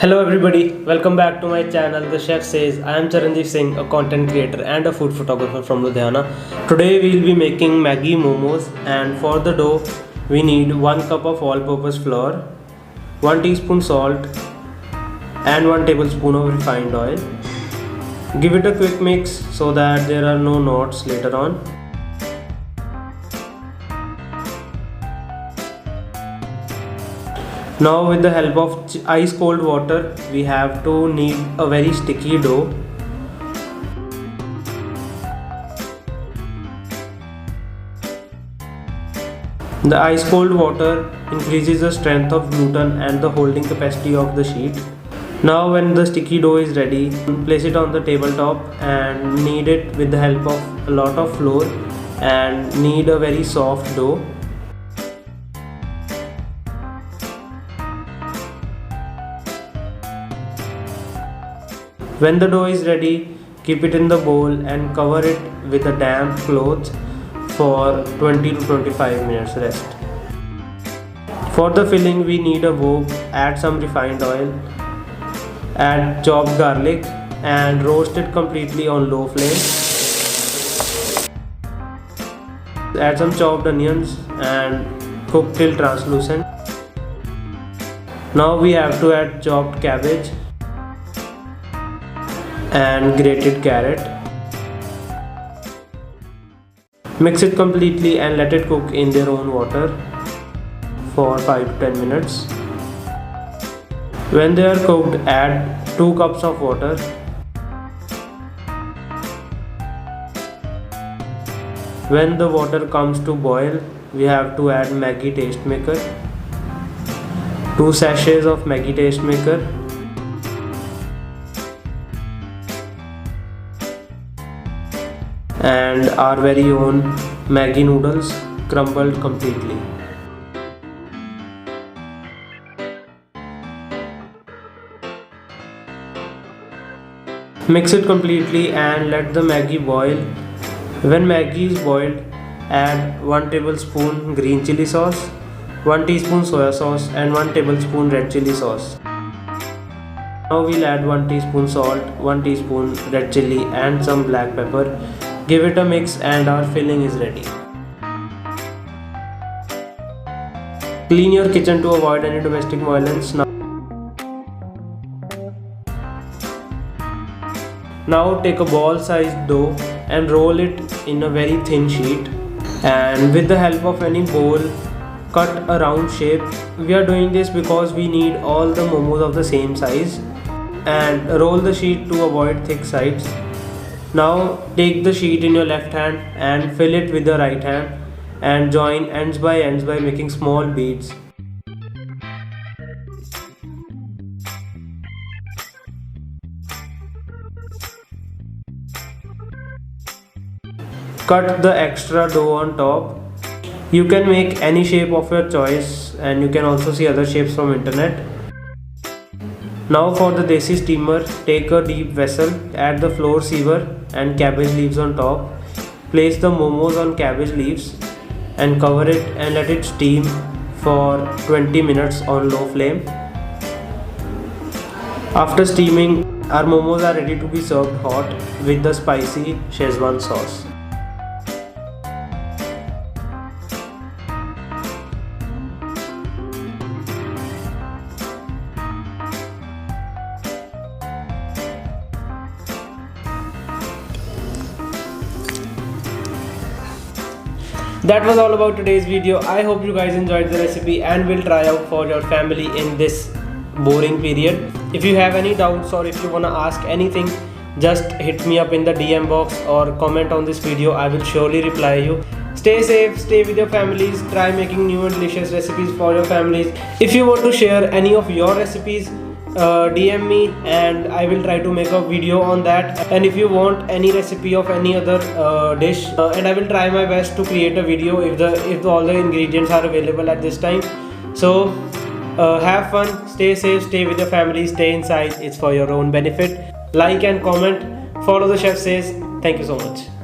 Hello everybody, welcome back to my channel The Chef Says. I am Charanjit Singh, a content creator and a food photographer from Ludhiana. Today we will be making Maggi momos, and for the dough we need 1 cup of all-purpose flour, 1 teaspoon salt and 1 tablespoon of refined oil. Give it a quick mix so that there are no knots later on. Now with the help of ice cold water, we have to knead a very sticky dough. The ice cold water increases the strength of gluten and the holding capacity of the sheet. Now when the sticky dough is ready, place it on the tabletop and knead it with the help of a lot of flour and knead a very soft dough. When the dough is ready, keep it in the bowl and cover it with a damp cloth for 20 to 25 minutes rest. For the filling we need a wok, add some refined oil, add chopped garlic and roast it completely on low flame. Add some chopped onions and cook till translucent. Now we have to add chopped cabbage and grated carrot. Mix it completely and let it cook in their own water for 5 to 10 minutes. When they are cooked, add 2 cups of water. When the water comes to boil, we have to add Maggi taste maker, 2 sachets of Maggi taste maker, and our very own Maggi noodles crumbled completely. Mix it completely and let the Maggi boil. When Maggi is boiled, add 1 tablespoon green chili sauce, 1 teaspoon soya sauce and 1 tablespoon red chili sauce. Now we'll add 1 teaspoon salt, 1 teaspoon red chili and some black pepper. Give it a mix and our filling is ready. Clean your kitchen to avoid any domestic violence. Now take a ball sized dough and roll it in a very thin sheet, and with the help of any bowl cut a round shape. We are doing this because we need all the momos of the same size, and roll the sheet to avoid thick sides. Now take the sheet in your left hand and fill it with the right hand and join ends by making small beads. Cut the extra dough on top. You can make any shape of your choice, and you can also see other shapes from internet. Now for the desi steamer, take a deep vessel, add the flour sieve and cabbage leaves on top. Place the momos on cabbage leaves and cover it and let it steam for 20 minutes on low flame. After steaming, our momos are ready to be served hot with the spicy Szechuan sauce. That was all about today's video. I hope you guys enjoyed the recipe and will try out for your family in this boring period. If you have any doubts or if you wanna ask anything, just hit me up in the DM box or comment on this video. I will surely reply you. Stay safe, stay with your families, try making new and delicious recipes for your families. If you want to share any of your recipes, DM me and I will try to make a video on that. And if you want any recipe of any other dish, and I will try my best to create a video if all the ingredients are available at this time. So have fun, stay safe, stay with your family, stay inside. It's for your own benefit. Like and comment, follow The Chef Says. Thank you so much.